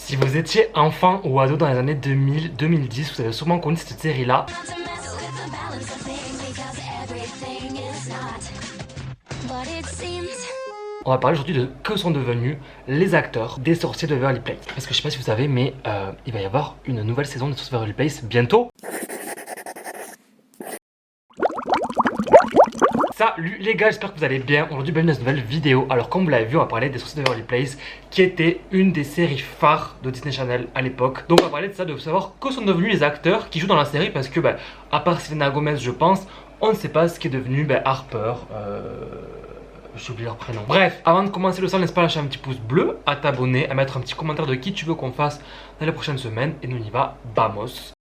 Si vous étiez enfant ou ado dans les années 2000-2010, vous avez sûrement connu cette série-là. On va parler aujourd'hui de que sont devenus les acteurs des sorciers de Waverly Place. Parce que je sais pas si vous savez, mais il va y avoir une nouvelle saison des sorciers de Waverly Place bientôt. Salut les gars, j'espère que vous allez bien. Aujourd'hui, bienvenue dans une nouvelle vidéo. Alors comme vous l'avez vu, on va parler des sorciers de Waverly Place, qui était une des séries phares de Disney Channel à l'époque. Donc on va parler de ça, de savoir que sont devenus les acteurs qui jouent dans la série. Parce que à part Selena Gomez, je pense, on ne sait pas ce qui est devenu Harper. J'ai oublié leur prénom. Bref, avant de commencer le sang, n'hésite pas à lâcher un petit pouce bleu, à t'abonner, à mettre un petit commentaire de qui tu veux qu'on fasse dans les prochaines semaines. Et nous on y va, vamos.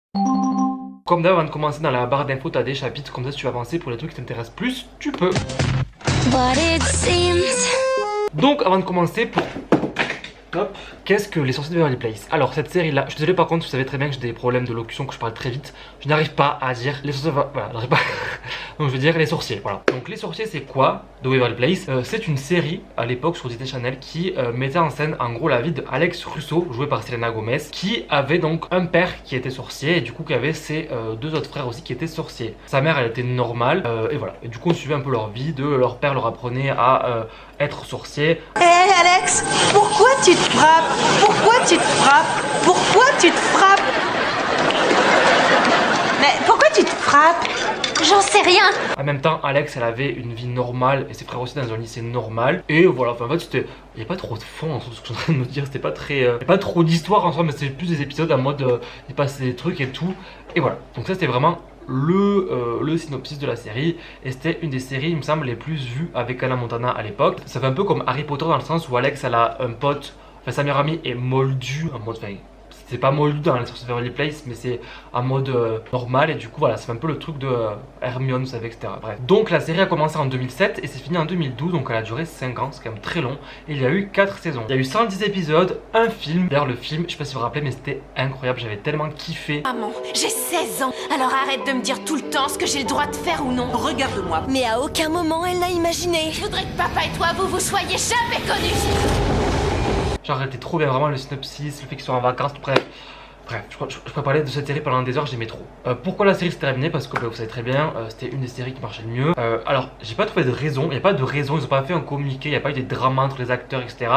Comme d'hab, avant de commencer, dans la barre d'infos, tu as des chapitres, comme ça si tu veux avancer pour les trucs qui t'intéressent plus, tu peux. Donc avant de commencer, qu'est-ce que les sorciers de Waverly Place? Alors cette série là, je suis désolé par contre, vous savez très bien que j'ai des problèmes de locution, que je parle très vite. Je n'arrive pas à dire les sorciers, voilà, j'arrive pas. Donc je veux dire les sorciers, voilà. Donc les sorciers c'est quoi de Waverly Place? C'est une série à l'époque sur Disney Channel qui mettait en scène en gros la vie de Alex Russo, joué par Selena Gomez, qui avait donc un père qui était sorcier et du coup qui avait ses deux autres frères aussi qui étaient sorciers. Sa mère elle était normale et voilà. Et du coup on suivait un peu leur vie, leur père leur apprenait à être sorcier. Hé Alex, pourquoi tu te frappes? Pourquoi tu te frappes? Pourquoi tu te frappes? Mais pourquoi tu te frappes? J'en sais rien. En même temps, Alex, elle avait une vie normale et ses frères aussi dans un lycée normal. Et voilà, enfin, en fait, c'était. Il n'y a pas trop de fond en soi de ce que je suis en train de me dire. C'était pas très. Il n'y a pas trop d'histoire en soi, mais c'était plus des épisodes en mode. Il passait des trucs et tout. Et voilà. Donc, ça, c'était vraiment le synopsis de la série. Et c'était une des séries, il me semble, les plus vues avec Hannah Montana à l'époque. Ça fait un peu comme Harry Potter dans le sens où Alex, elle a un pote. Enfin, sa meilleure amie est moldue en mode. Enfin, c'est pas moldu dans les sorciers de Waverly Place, mais c'est en mode normal. Et du coup, voilà, c'est un peu le truc de Hermione, vous savez, etc. Bref. Donc, la série a commencé en 2007 et c'est fini en 2012. Donc, elle a duré 5 ans, c'est quand même très long. Et il y a eu 4 saisons. Il y a eu 110 épisodes, un film. D'ailleurs, le film, je sais pas si vous vous rappelez, mais c'était incroyable. J'avais tellement kiffé. Maman, j'ai 16 ans. Alors arrête de me dire tout le temps ce que j'ai le droit de faire ou non. Regarde-moi. Mais à aucun moment elle n'a imaginé. Je voudrais que papa et toi, vous soyez jamais connus. Genre, elle était trop bien, vraiment le synopsis, le fait qu'ils soient en vacances, bref. Bref, je pourrais parler de cette série pendant des heures, j'aimais trop. Pourquoi la série s'est terminée? Parce que vous savez très bien, c'était une des séries qui marchait le mieux. Alors, j'ai pas trouvé de raison, il n'y a pas de raison, ils ont pas fait un communiqué, il n'y a pas eu des dramas entre les acteurs, etc.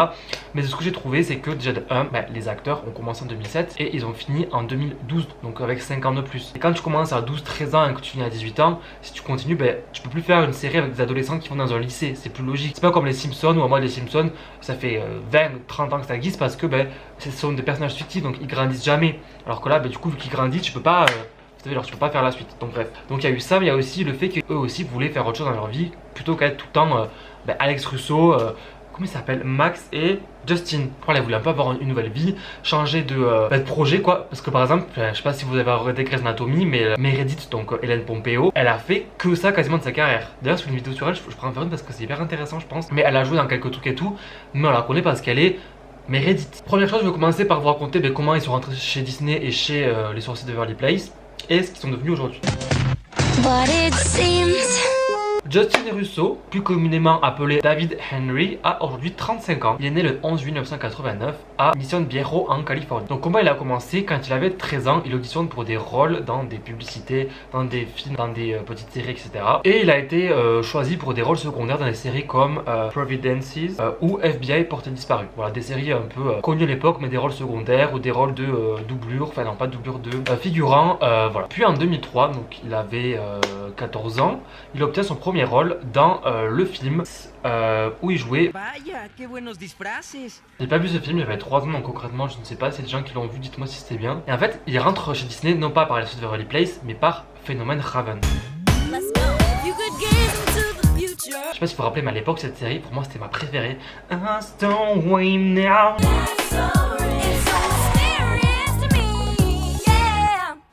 Mais ce que j'ai trouvé, c'est que déjà de 1, les acteurs ont commencé en 2007 et ils ont fini en 2012, donc avec 5 ans de plus. Et quand tu commences à 12-13 ans et que tu finis à 18 ans, si tu continues, tu peux plus faire une série avec des adolescents qui vont dans un lycée, c'est plus logique. C'est pas comme les Simpsons, où à moi les Simpsons, ça fait 20-30 ans que ça existe parce que ce sont des personnages fictifs, donc ils grandissent jamais. Alors que là, du coup, vu qu'ils grandissent, tu peux pas, vous savez, alors tu peux pas faire la suite. Donc bref. Donc il y a eu ça, mais il y a aussi le fait qu'eux aussi voulaient faire autre chose dans leur vie, plutôt qu'être tout le temps Alex Russo, comment il s'appelle, Max et Justin. Voilà, ils voulaient un peu avoir une nouvelle vie, changer de projet quoi. Parce que par exemple, je sais pas si vous avez regardé Grey's Anatomy, mais Meredith, donc Hélène Pompeo, elle a fait que ça quasiment de sa carrière. D'ailleurs, sur une vidéo sur elle, je prends en faire une parce que c'est hyper intéressant, je pense. Mais elle a joué dans quelques trucs et tout, mais on la connaît parce qu'elle est Meredith. Première chose, je vais commencer par vous raconter comment ils sont rentrés chez Disney et chez les sorciers de Waverly Place et ce qu'ils sont devenus aujourd'hui. Justin Russo, plus communément appelé David Henry, a aujourd'hui 35 ans. Il est né le 11 juillet 1989 à Mission Viejo en Californie. Donc comment il a commencé? Quand il avait 13 ans, il auditionne pour des rôles dans des publicités, dans des films, dans des petites séries, etc. Et il a été choisi pour des rôles secondaires dans des séries comme Providences ou FBI Portée disparue. Voilà, des séries un peu connues à l'époque, mais des rôles secondaires ou des rôles de doublure, enfin non pas de doublure, de figurant, voilà. Puis en 2003, donc il avait 14 ans, il obtient son premier rôle dans le film où il jouait. J'ai pas vu ce film, j'avais 3 ans donc concrètement je ne sais pas, c'est des gens qui l'ont vu, dites-moi si c'était bien. Et en fait il rentre chez Disney non pas par les sorciers de Waverly Place mais par Phénomène Raven. Je sais pas si vous vous rappelez mais à l'époque cette série pour moi c'était ma préférée.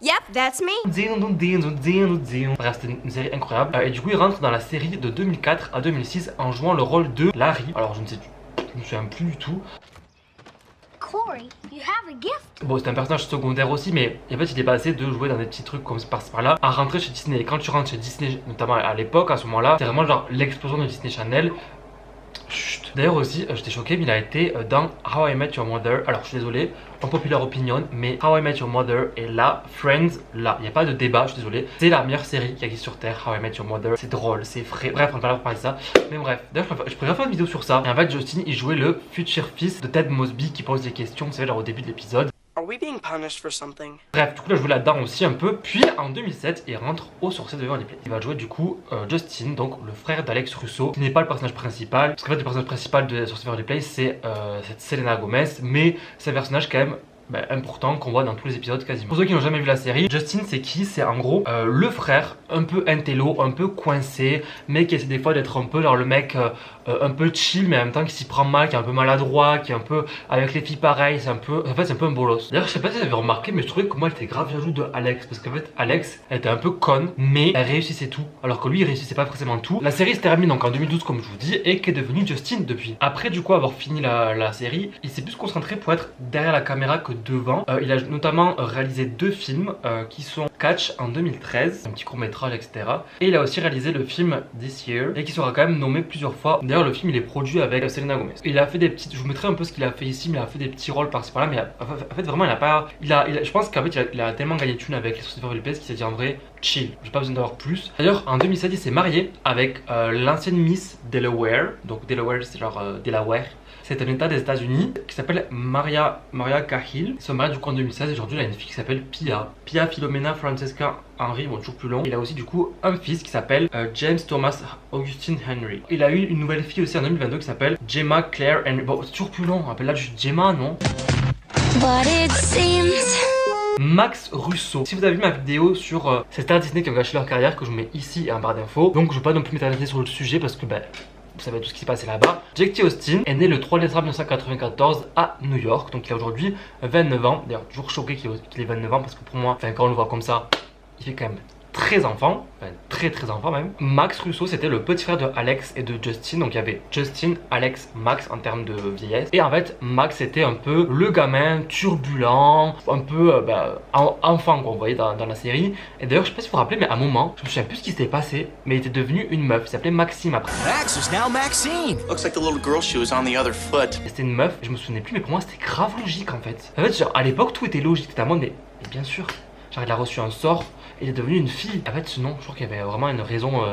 Yep, that's me. Bref, c'était une série incroyable. Et du coup, il rentre dans la série de 2004 à 2006 en jouant le rôle de Larry. Alors, je me souviens plus du tout. Corey, you have a gift. Bon, c'est un personnage secondaire aussi, mais en fait, il est passé de jouer dans des petits trucs comme par-ci par-là à rentrer chez Disney. Et quand tu rentres chez Disney, notamment à l'époque, à ce moment-là, c'est vraiment genre l'explosion de Disney Channel. Chut. D'ailleurs aussi, j'étais choqué, mais il a été dans How I Met Your Mother. Alors je suis désolé, unpopular opinion, mais How I Met Your Mother est là, Friends là. Il n'y a pas de débat, je suis désolé. C'est la meilleure série qui existe sur Terre, How I Met Your Mother. C'est drôle, c'est frais. Bref, on va pas parler de ça. Mais bref, d'ailleurs, je pourrais faire une vidéo sur ça. Et en fait, Justin, il jouait le futur fils de Ted Mosby qui pose des questions, vous savez, genre au début de l'épisode. Are we being punished for something? Bref, du coup là je joue là-dedans aussi un peu. Puis en 2007 il rentre au Sorcier de Waverly Place. Il va jouer du coup Justin, donc le frère d'Alex Russo, qui n'est pas le personnage principal. Parce qu'en fait le personnage principal de Sorcier de Waverly Place c'est Selena Gomez. Mais c'est un personnage quand même important qu'on voit dans tous les épisodes quasiment. Pour ceux qui n'ont jamais vu la série, Justin c'est qui? C'est en gros le frère un peu intello, un peu coincé, mais qui essaie des fois d'être un peu genre le mec un peu chill, mais en même temps qui s'y prend mal, qui est un peu maladroit, qui est un peu avec les filles pareil, c'est un peu, en fait c'est un peu un bolos. D'ailleurs je sais pas si vous avez remarqué, mais je trouvais que moi elle était grave jaloux de Alex, parce qu'en fait Alex elle était un peu conne, mais elle réussissait tout, alors que lui il réussissait pas forcément tout. La série se termine donc en 2012 comme je vous dis, et qu'est devenu Justin depuis. Après du coup avoir fini la série, il s'est plus concentré pour être derrière la caméra que devant. Il a notamment réalisé 2 films qui sont Catch en 2013, un petit court métrage etc. Et il a aussi réalisé le film This Year, et qui sera quand même nommé plusieurs fois. D'ailleurs le film il est produit avec Selena Gomez. Il a fait des petites, je vous mettrai un peu ce qu'il a fait ici, mais il a fait des petits rôles par-ci par-là, mais en fait vraiment il a pas, je pense qu'en fait il a tellement gagné de thunes avec les Sorciers de Waverly Place qu'il s'est dit en vrai chill, j'ai pas besoin d'avoir plus. D'ailleurs en 2007 il s'est marié avec l'ancienne Miss Delaware, donc Delaware c'est genre Delaware. C'est un état des États-Unis qui s'appelle Maria Cahill. Ils sont mariés du coup en 2016 et aujourd'hui il a une fille qui s'appelle Pia Philomena Francesca Henry, bon toujours plus long. Il a aussi du coup un fils qui s'appelle James Thomas Augustine Henry. Il a eu une nouvelle fille aussi en 2022 qui s'appelle Gemma Claire Henry. Bon c'est toujours plus long, on appelle là juste Gemma non? But it seems... Max Russo. Si vous avez vu ma vidéo sur ces stars Disney qui ont gâché leur carrière, que je vous mets ici et en barre d'infos, donc je ne vais pas non plus m'éterniser sur le sujet parce que vous savez tout ce qui s'est passé là-bas. Jake T. Austin est né le 3 décembre 1994 à New York, donc il a aujourd'hui 29 ans. D'ailleurs, toujours choqué qu'il ait 29 ans parce que pour moi, quand on le voit comme ça, il fait quand même très enfant, enfin très enfant même. Max Russo c'était le petit frère de Alex et de Justin, donc il y avait Justin, Alex, Max en termes de vieillesse. Et en fait Max était un peu le gamin turbulent, un peu enfant quoi, vous voyez dans la série. Et d'ailleurs je sais pas si vous vous rappelez, mais à un moment, je me souviens plus ce qui s'était passé, mais il était devenu une meuf, il s'appelait Maxime après. Max is now Maxine. Looks like the little girl she was on the other foot. C'était une meuf, je me souvenais plus, mais pour moi c'était grave logique en fait. En fait genre à l'époque tout était logique, c'était à moi mais bien sûr. Genre il a reçu un sort, il est devenu une fille. En fait non, je crois qu'il y avait vraiment une raison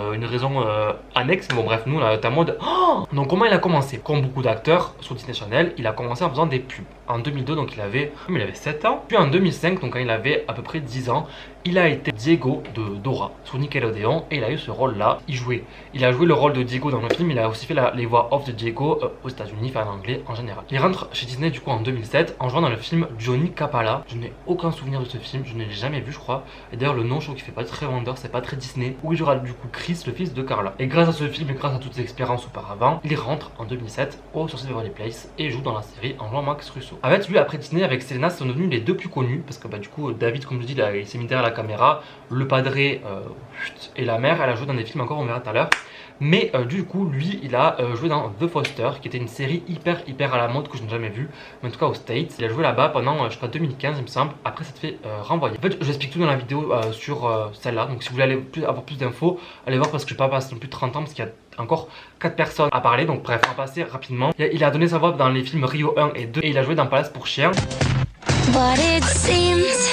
annexe. Mais bon bref, nous on a en mode oh. Donc comment il a commencé? Comme beaucoup d'acteurs sur Disney Channel, il a commencé en faisant des pubs. En 2002 donc il avait 7 ans. Puis en 2005 donc quand il avait à peu près 10 ans, il a été Diego de Dora sur Nickelodeon et il a eu ce rôle là. Il a joué le rôle de Diego dans le film. Il a aussi fait les voix off de Diego aux États-Unis, enfin en anglais en général. Il rentre chez Disney du coup en 2007 en jouant dans le film Johnny Capala. Je n'ai aucun souvenir de ce film, je ne l'ai jamais vu je crois. Et d'ailleurs le nom je trouve qu'il fait pas très vendeur, c'est pas très Disney. Où il jouera du coup Chris, le fils de Carla. Et grâce à ce film et grâce à toutes ses expériences auparavant, il rentre en 2007 au Sorcier de Waverly Place et joue dans la série en jouant Max Russo. En fait lui après Disney avec Selena sont devenus les 2 plus connus parce que du coup David comme je dis il s'est mis derrière la caméra. Le padré et la mère, elle a joué dans des films encore, on verra tout à l'heure. Mais du coup, lui, il a joué dans The Foster, qui était une série hyper à la mode que je n'ai jamais vue, mais en tout cas aux States. Il a joué là-bas pendant, je crois, 2015, il me semble. Après, ça te fait renvoyer. En fait, je explique tout dans la vidéo sur celle-là. Donc, si vous voulez avoir plus d'infos, allez voir parce que je ne vais pas passer non plus de 30 ans parce qu'il y a encore 4 personnes à parler. Donc, bref, on va passer rapidement. Il a donné sa voix dans les films Rio 1 et 2 et il a joué dans Palace pour chiens. But it seems...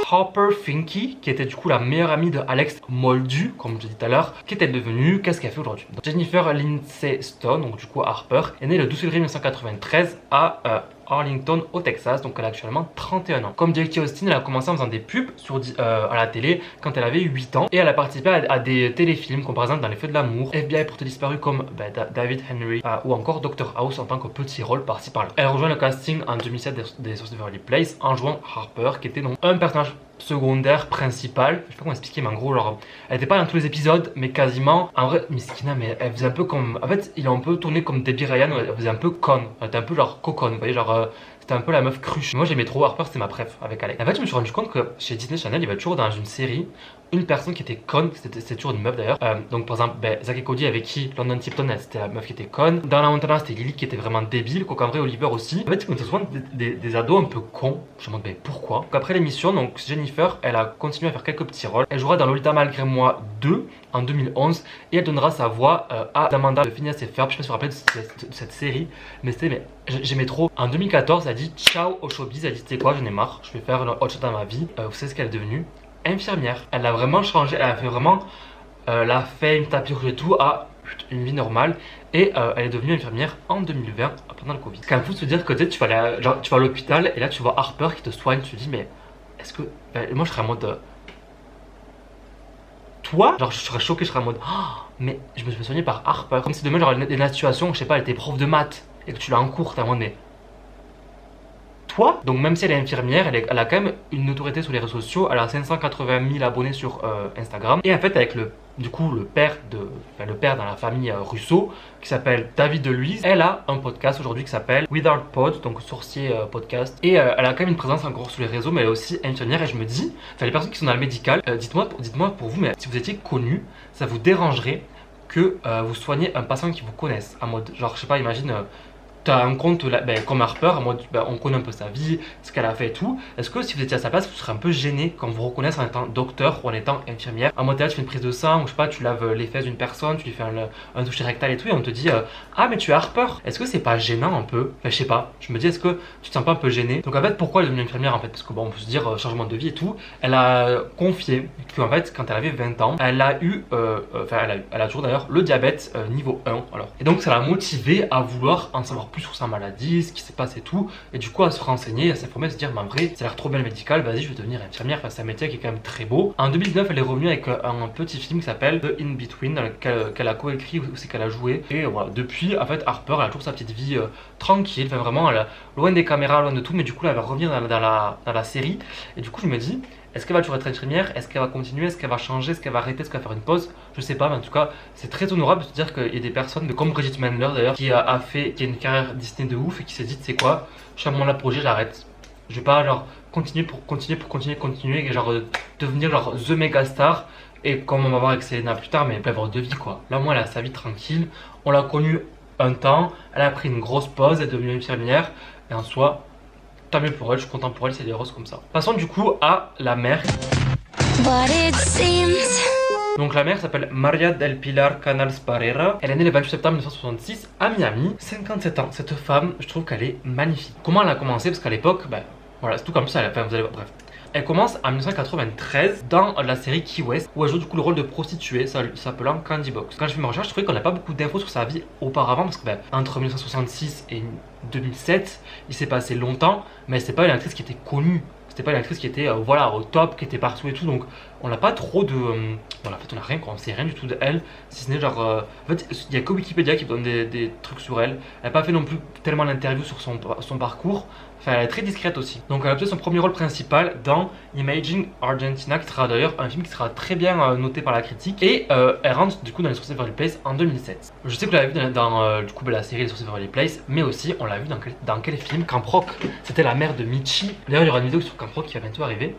Harper Finky, qui était du coup la meilleure amie de Alex Moldu, comme je l'ai dit tout à l'heure, qui est-elle devenue, qu'est-ce qu'elle fait aujourd'hui? Jennifer Lindsay Stone, donc du coup Harper, est née le 12 février 1993 à Arlington au Texas, donc elle a actuellement 31 ans. Comme Jake T. Austin, elle a commencé en faisant des pubs à la télé quand elle avait 8 ans et elle a participé à des téléfilms comme par exemple dans Les Feux de l'amour, FBI pour te disparu comme David Henry ou encore Dr House en tant que petit rôle par-ci par-là. Elle rejoint le casting en 2007 des Sorciers de Waverly Place en jouant Harper qui était donc un personnage secondaire principal, je sais pas comment expliquer mais en gros genre elle était pas dans tous les épisodes mais quasiment. En vrai Miskina mais elle faisait un peu comme, en fait il a un peu tourné comme Debbie Ryan, elle faisait un peu conne, elle était un peu genre coconne, vous voyez genre c'était un peu la meuf cruche. Moi j'aimais trop Harper, c'était ma préf avec Alex. En fait je me suis rendu compte que chez Disney Channel il y avait toujours dans une série une personne qui était conne, c'était toujours une meuf d'ailleurs. Donc par exemple Zack et Cody avec qui London Tipton c'était la meuf qui était conne. Dans la Montana c'était Lily qui était vraiment débile, Coco-André Oliver aussi. En fait c'est souvent des ados un peu cons. Je me demande pourquoi. Donc, après l'émission donc Jennifer elle a continué à faire quelques petits rôles. Elle jouera dans Lolita malgré moi 2 2 en 2011 et elle donnera sa voix à Amanda de Phineas et Ferb. Je sais pas si vous vous rappelez de cette série, mais j'aimais trop. En 2014, elle a dit ciao au showbiz, elle a dit tu sais quoi, j'en ai marre, je vais faire autre chose dans ma vie. Vous savez ce qu'elle est devenue? Infirmière. Elle a vraiment changé, elle a fait vraiment la fame, tapis rouge et tout à une vie normale et elle est devenue infirmière en 2020 pendant le Covid. C'est quand même fou de se dire que tu vas à l'hôpital et là tu vois Harper qui te soigne, tu te dis mais est-ce que... moi je serais en mode... Toi, genre je serais choqué, je serais en mode mais je me suis fait soigner par Harper. Comme si demain genre dans la situation, je sais pas, elle était prof de maths et que tu l'as en cours, t'es en mode mais... Toi, donc même si elle est infirmière, elle a quand même une notoriété sur les réseaux sociaux. Elle a 580 000 abonnés sur Instagram. Et en fait avec le père dans la famille Russo, qui s'appelle David DeLuise, elle a un podcast aujourd'hui qui s'appelle Without Pod, donc sorcier podcast. Et elle a quand même une présence encore sur les réseaux, mais elle est aussi infirmière. Et je me dis, les personnes qui sont dans le médical, dites-moi pour vous, mais si vous étiez connu, ça vous dérangerait que vous soignez un patient qui vous connaisse, en mode, genre je sais pas, imagine... T'as un compte comme Harper, on connaît un peu sa vie, ce qu'elle a fait et tout. Est-ce que si vous étiez à sa place, vous serez un peu gêné quand vous reconnaissez en étant docteur ou en étant infirmière? À mode là, tu fais une prise de sang, ou je sais pas, tu laves les fesses d'une personne, tu lui fais un toucher rectal et tout, et on te dit ah mais tu es Harper. Est-ce que c'est pas gênant un peu? Je sais pas, je me dis est-ce que tu te sens pas un peu gêné? Donc en fait, pourquoi elle est devenue infirmière en fait? Parce que bon, on peut se dire changement de vie et tout. Elle a confié qu'en fait, quand elle avait 20 ans, elle a eu, elle a toujours d'ailleurs le diabète niveau 1. Alors. Et donc ça l'a motivée à vouloir en savoir plus sur sa maladie, ce qui s'est passé et tout, et du coup à se renseigner, à s'informer, à se dire mais en vrai ça a l'air trop bien le médical, vas-y je vais devenir infirmière. Enfin, c'est un métier qui est quand même très beau. En 2019 elle est revenue avec un petit film qui s'appelle The In-Between, dans lequel qu'elle a coécrit, aussi qu'elle a joué, et voilà, depuis en fait Harper elle a toujours sa petite vie tranquille, enfin vraiment elle, loin des caméras, loin de tout, mais du coup elle va revenir dans la série, et du coup je me dis est-ce qu'elle va toujours être infirmière? Est-ce qu'elle va continuer? Est-ce qu'elle va changer? Est-ce qu'elle va arrêter? Est-ce qu'elle va faire une pause? Je sais pas, mais en tout cas, c'est très honorable de se dire qu'il y a des personnes, comme Bridget Mendler d'ailleurs, qui a une carrière Disney de ouf et qui s'est dit, tu sais quoi, je suis à mon projet, j'arrête. Je vais pas genre continuer et genre devenir genre the méga star et comme on va voir avec Selena plus tard, mais avoir de vie quoi. Là, moi, elle a sa vie tranquille. On l'a connue un temps, elle a pris une grosse pause, elle est devenue infirmière et en soi. Tant mieux pour elle, je suis content pour elle, c'est des roses comme ça. Passons du coup à la mère. Donc la mère s'appelle Maria del Pilar Canals Barrera. Elle est née le 28 septembre 1966 à Miami. 57 ans. Cette femme, je trouve qu'elle est magnifique. Comment elle a commencé? Parce qu'à l'époque, voilà, c'est tout comme ça. Vous allez voir, bref. Elle commence en 1993 dans la série Key West où elle joue du coup le rôle de prostituée s'appelant Candy Box. Quand je fais ma recherche, je trouvais qu'on n'a pas beaucoup d'infos sur sa vie auparavant parce que entre 1966 et 2007, il s'est passé longtemps, mais c'est pas une actrice qui était connue. C'était pas une actrice qui était voilà, au top, qui était partout et tout, donc on n'a pas trop de... voilà, en fait on n'a rien, on sait rien du tout d'elle, si ce n'est genre... en fait, il n'y a que Wikipédia qui donne des trucs sur elle. Elle n'a pas fait non plus tellement d'interviews sur son parcours. Enfin, elle est très discrète aussi. Donc elle a obtenu son premier rôle principal dans Imaging Argentina, qui sera d'ailleurs un film qui sera très bien noté par la critique. Et elle rentre du coup dans Les Sorciers de Waverly Place en 2007. Je sais que vous l'avez vu dans du coup, la série Les Sorciers de Waverly Place, mais aussi on l'a vu dans quel film? Camp Rock. C'était la mère de Michi. D'ailleurs il y aura une vidéo sur Camp Rock qui va bientôt arriver.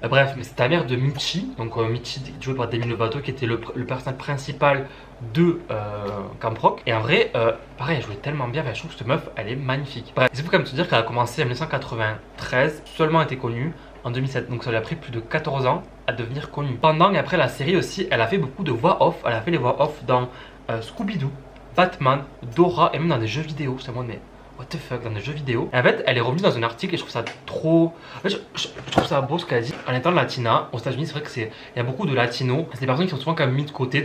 Bref, mais c'était la mère de Michi. Donc Michi joué par Demi Lovato qui était le personnage principal de Camp Rock. Et en vrai, pareil, elle jouait tellement bien, je trouve que cette meuf, elle est magnifique. Bref, il faut quand même se dire qu'elle a commencé en 1993, seulement été connue en 2007. Donc ça lui a pris plus de 14 ans à devenir connue. Pendant et après la série aussi, elle a fait beaucoup de voix off. Elle a fait les voix off dans Scooby-Doo, Batman, Dora et même dans des jeux vidéo. C'est moi, mais what the fuck, dans des jeux vidéo. Et en fait, elle est revenue dans un article et je trouve ça trop... En fait, je trouve ça beau ce qu'elle a dit. En étant latina, aux États-Unis, c'est vrai qu'il y a beaucoup de latinos. C'est des personnes qui sont souvent quand même mis de côté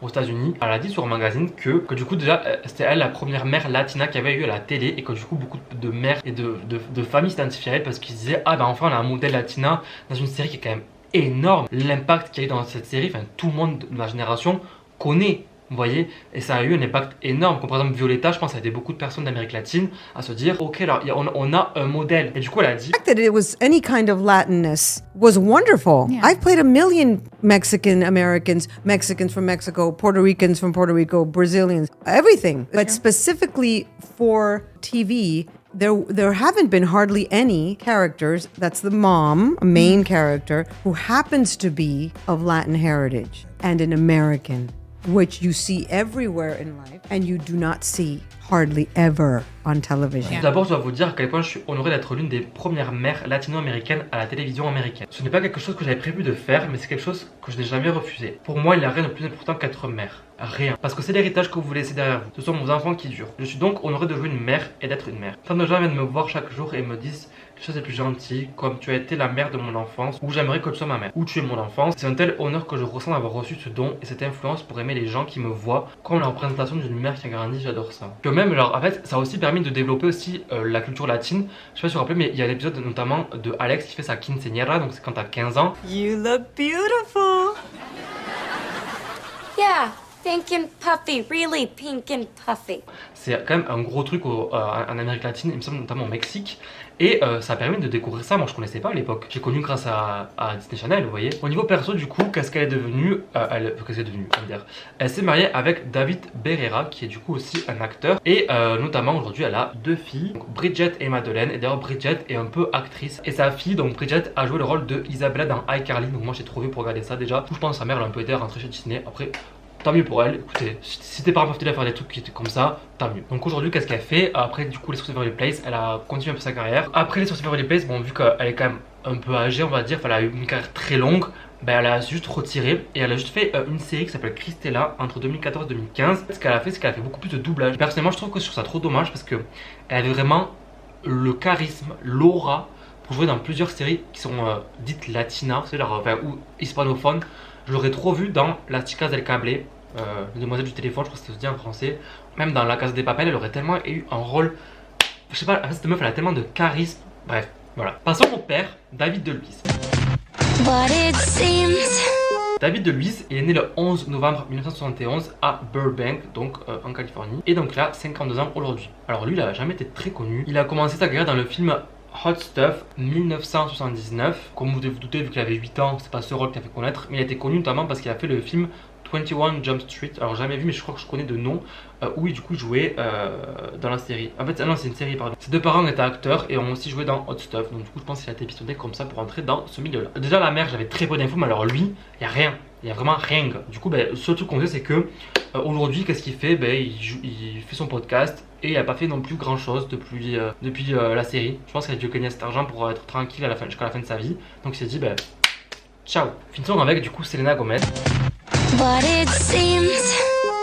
aux États-Unis. Elle a dit sur un magazine que du coup, déjà, c'était elle la première mère latina qui avait eu à la télé et que du coup, beaucoup de mères et de familles s'identifiaient à elle parce qu'ils disaient ah ben enfin, on a un modèle latina dans une série qui est quand même énorme. L'impact qu'il y a eu dans cette série, enfin, tout le monde de ma génération connaît. Vous voyez, et ça a eu un impact énorme. Comme par exemple Violetta, je pense que ça a aidé beaucoup de personnes d'Amérique latine à se dire ok, alors on a un modèle. Et du coup, elle a dit The fact that it was any kind of Latinness was wonderful. Yeah. I've played a million Mexican Americans, Mexicans from Mexico, Puerto Ricans from Puerto Rico, Brazilians, everything. But specifically for TV, there haven't been hardly any characters. That's the mom, a main character, who happens to be of Latin heritage and an American. which you see everywhere in life and you do not see hardly ever on television. D'abord, je dois vous dire à quel point je suis honoré d'être l'une des premières mères latino-américaines à la télévision américaine. Ce n'est pas quelque chose que j'avais prévu de faire, mais c'est quelque chose que je n'ai jamais refusé. Pour moi, il n'y a rien de plus important qu'être mère. Rien. Parce que c'est l'héritage que vous laissez derrière vous. Ce sont vos enfants qui durent. Je suis donc honoré de jouer une mère et d'être une mère. Tant de gens viennent me voir chaque jour et me disent les choses les plus gentilles, comme tu as été la mère de mon enfance, ou j'aimerais que tu sois ma mère, ou tu es mon enfance. C'est un tel honneur que je ressens d'avoir reçu ce don et cette influence pour aimer les gens qui me voient comme la représentation d'une mère qui a grandi. J'adore ça. Que même, genre, en fait, ça a aussi permis de développer aussi la culture latine. Je sais pas si vous vous rappelez, mais il y a l'épisode notamment de Alex qui fait sa quinceañera, donc c'est quand t'as 15 ans. You look beautiful. Yeah, pink and puffy, really pink and puffy. C'est quand même un gros truc en Amérique latine, il me semble notamment au Mexique. Et ça a permis de découvrir ça, moi je connaissais pas à l'époque. J'ai connu grâce à Disney Channel, vous voyez. Au niveau perso du coup, qu'est-ce qu'elle est devenue qu'est-ce qu'elle est devenue, elle s'est mariée avec David Berrera, qui est du coup aussi un acteur. Et notamment aujourd'hui elle a 2 filles, donc Bridget et Madeleine. Et d'ailleurs Bridget est un peu actrice. Et sa fille, donc Bridget, a joué le rôle de Isabella dans iCarly. Donc moi j'ai trouvé pour regarder ça déjà. Je pense que sa mère elle a un peu aidé à rentrer chez Disney. Après, tant mieux pour elle. Écoutez, si tes parents peuvent t'aider à faire des trucs qui étaient comme ça, tant mieux. Donc aujourd'hui, qu'est-ce qu'elle fait? Après, du coup, les Sources Beverly Place, elle a continué un peu sa carrière. Après les Sources Beverly Place, bon, vu qu'elle est quand même un peu âgée, on va dire, enfin, elle a eu une carrière très longue, ben, elle a juste retiré et elle a juste fait une série qui s'appelle Christella entre 2014 et 2015. Ce qu'elle a fait, c'est qu'elle a fait beaucoup plus de doublage. Personnellement, je trouve que je trouve ça trop dommage parce que elle avait vraiment le charisme, l'aura pour jouer dans plusieurs séries qui sont dites latinas, c'est-à-dire ou hispanophones. Je l'aurais trop vu dans La Chica del Cable, les demoiselles du téléphone, je crois que c'était aussi en français. Même dans La Casa des Papel, elle aurait tellement eu un rôle. Je sais pas, en fait, cette meuf, elle a tellement de charisme. Bref, voilà. Passons au père, David DeLuise. David DeLuise, il est né le 11 novembre 1971 à Burbank, donc en Californie. Et donc là, 52 ans aujourd'hui. Alors lui, il n'a jamais été très connu. Il a commencé sa carrière dans le film Hot Stuff 1979. Comme vous devez vous douter, vu qu'il avait 8 ans, c'est pas ce rôle qu'il a fait connaître, mais il a été connu notamment parce qu'il a fait le film 21 Jump Street. Alors jamais vu, mais je crois que je connais de nom, où il du coup jouait dans la série. En fait non, c'est une série, pardon. Ses 2 parents étaient acteurs et ont aussi joué dans Hot Stuff, donc du coup je pense qu'il a été pistonné comme ça pour entrer dans ce milieu là. Déjà la mère, j'avais très peu d'infos, mais alors lui, il y a rien. Il y a vraiment rien. Du coup, le seul truc qu'on sait, c'est que aujourd'hui, qu'est-ce qu'il fait? Il fait son podcast et il n'a pas fait non plus grand chose depuis la série. Je pense qu'il a dû gagner cet argent pour être tranquille jusqu'à la fin de sa vie. Donc il s'est dit, ciao. Finissons avec du coup Selena Gomez.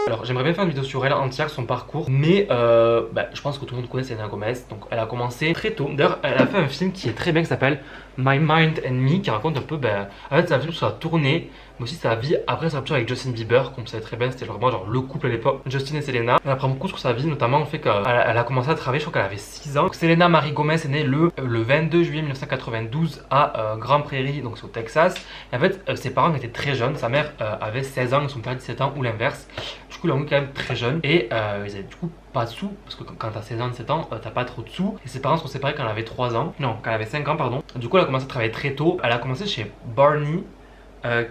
Alors j'aimerais bien faire une vidéo sur elle entière, son parcours, mais je pense que tout le monde connaît Selena Gomez. Donc elle a commencé très tôt. D'ailleurs elle a fait un film qui est très bien, qui s'appelle My Mind and Me, qui raconte un peu, en fait c'est un film sur sa tournée, mais aussi sa vie après sa rupture avec Justin Bieber. Comme vous savez très bien, c'était vraiment genre le couple à l'époque, Justin et Selena. Elle apprend beaucoup sur sa vie, notamment le fait qu'elle a commencé à travailler, je crois qu'elle avait 6 ans. Donc, Selena Marie Gomez est née le 22 juillet 1992 à Grand Prairie, donc c'est au Texas. Et en fait ses parents étaient très jeunes, sa mère avait 16 ans et son père 17 ans, ou l'inverse. Du coup, ils l'ont eu quand même très jeune et ils avaient du coup pas de sous, parce que quand t'as 16 ans, 17 ans, t'as pas trop de sous. Et ses parents sont séparés quand elle avait 3 ans, non, quand elle avait 5 ans, pardon. Du coup, elle a commencé à travailler très tôt. Elle a commencé chez Barney,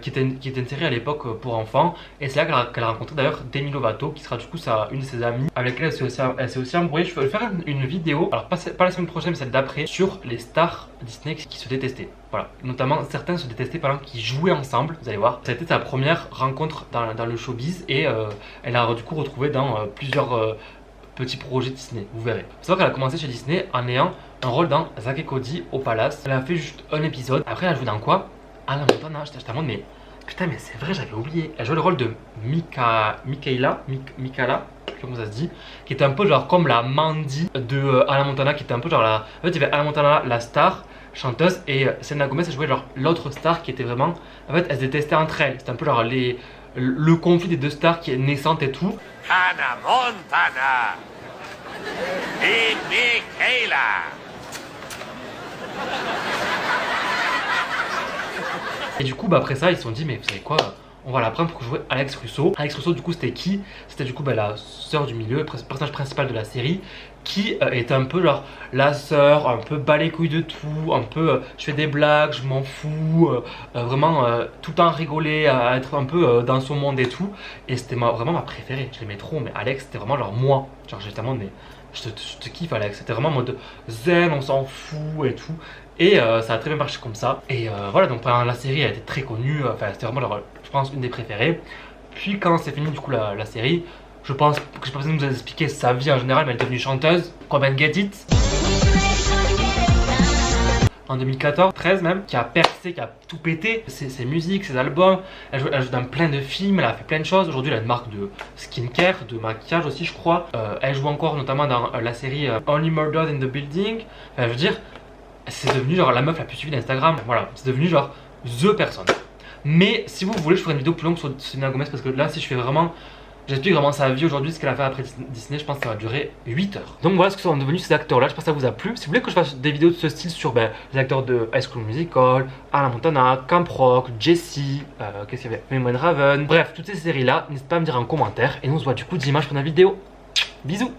qui était une série à l'époque pour enfants. Et c'est là qu'elle a rencontré d'ailleurs Demi Lovato, qui sera du coup une de ses amies, avec laquelle elle s'est aussi embrouillée. Je vais faire une vidéo, alors pas la semaine prochaine, mais celle d'après, sur les stars Disney qui se détestaient. Voilà, notamment certains se détestaient pendant qu'ils jouaient ensemble, vous allez voir. Ça a été sa première rencontre dans le showbiz et elle a du coup retrouvé dans plusieurs petits projets Disney, vous verrez. Il faut savoir qu'elle a commencé chez Disney en ayant un rôle dans Zack et Cody au Palace. Elle a fait juste un épisode. Après elle a joué dans quoi? Hannah Montana. Je te montre, mais putain, mais c'est vrai, j'avais oublié. Elle jouait le rôle de Michaela, je sais pas comment ça se dit, qui était un peu genre comme la Mandy de Hannah Montana, qui était un peu genre la... En fait il y avait Hannah Montana, la star chanteuse, et Selena Gomez elle jouait genre l'autre star qui était vraiment... En fait elles se détestaient entre elles. C'était un peu genre le conflit des 2 stars qui est naissante et tout. Hannah Montana et Michaela. Et du coup après ça ils se sont dit, mais vous savez quoi, on va la prendre pour jouer Alex Russo. Alex Russo du coup c'était qui? C'était du coup la sœur du milieu, le personnage principal de la série, qui était un peu genre la sœur, un peu bas les couilles de tout, un peu je fais des blagues, je m'en fous, vraiment tout le temps rigoler, à être un peu dans son monde et tout. Et c'était vraiment ma préférée, je l'aimais trop. Mais Alex c'était vraiment genre moi, genre j'étais vraiment, mais je te kiffe Alex, c'était vraiment en mode zen, on s'en fout et tout. Et ça a très bien marché comme ça. Et voilà, donc pendant la série elle était très connue, enfin c'était vraiment genre, je pense une des préférées. Puis quand c'est fini du coup la série, je pense que j'ai pas besoin de vous expliquer sa vie en général, mais elle est devenue chanteuse. Come and Get It. En 2014, 13 même, qui a percé, qui a tout pété, ses musiques, ses albums, elle joue dans plein de films, elle a fait plein de choses. Aujourd'hui elle a une marque de skincare, de maquillage aussi je crois. Elle joue encore notamment dans la série Only Murdered in the Building. Enfin, je veux dire, c'est devenu genre la meuf la plus suivie d'Instagram, voilà, c'est devenu genre THE personne. Mais si vous voulez je ferai une vidéo plus longue sur Selena Gomez parce que là si je fais vraiment... J'explique vraiment sa vie aujourd'hui, ce qu'elle a fait après Disney, je pense que ça va durer 8 heures. Donc voilà ce que sont devenus ces acteurs là, je pense que ça vous a plu. Si vous voulez que je fasse des vidéos de ce style sur les acteurs de High School Musical, Hannah Montana, Camp Rock, Jessie, qu'est-ce qu'il y avait, Memory Raven, bref toutes ces séries là, n'hésitez pas à me dire en commentaire. Et nous on se voit du coup dimanche pour une vidéo. Bisous.